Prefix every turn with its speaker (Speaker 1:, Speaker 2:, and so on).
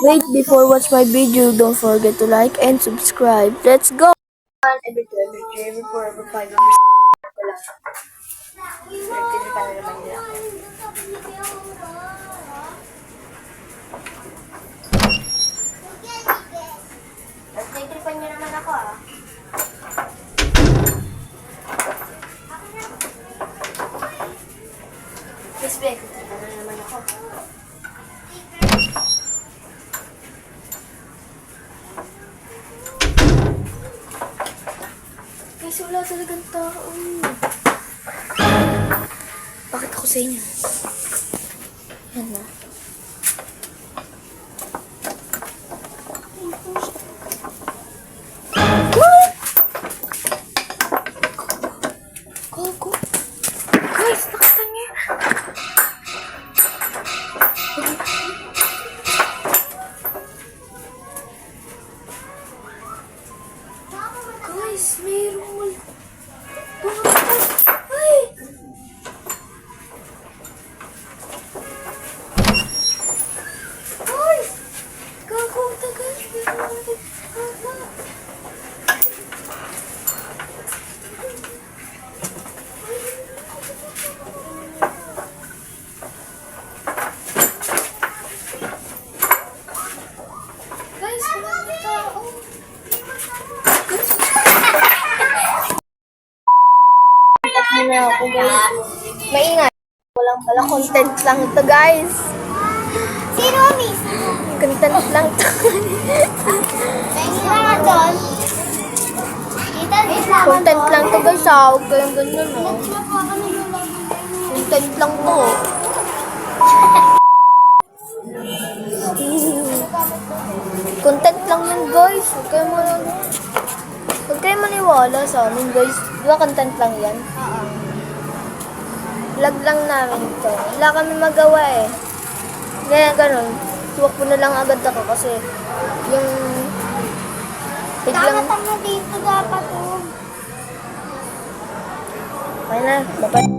Speaker 1: Wait, before watch my video, don't forget to like and subscribe. Let's go! Every 2, every 3, every 4, every 5, every 6. Nagtitipan na naman nila ako. Nagtitipan niyo naman ako ah. Yes, babe. Nagtitipan na naman ako. Guys, wala talagang tao. Bakit ako sa inyo? Yan na. Gogo. Guys, nakita niyo. Guys, mayroong multo. Ay! Guys! Gago, tagal. Guys, wala na tao. Muna ako guys. Maingay. Walang pala content lang ito guys.
Speaker 2: Sino, miss?
Speaker 1: Content lang ito.
Speaker 2: Sino nga doon?
Speaker 1: Content lang ito guys. Huwag kayong ganyan oh. Content lang to. Content lang yun guys. Huwag kayong maniwala sa amin guys. Di ba content lang yan? Vlog lang namin ito. Wala kami magawa eh. Kaya ganun. Tuwak ko na lang agad ako kasi yung biglang...
Speaker 2: Tama dito dapat oh.
Speaker 1: Kaya na. Dapat...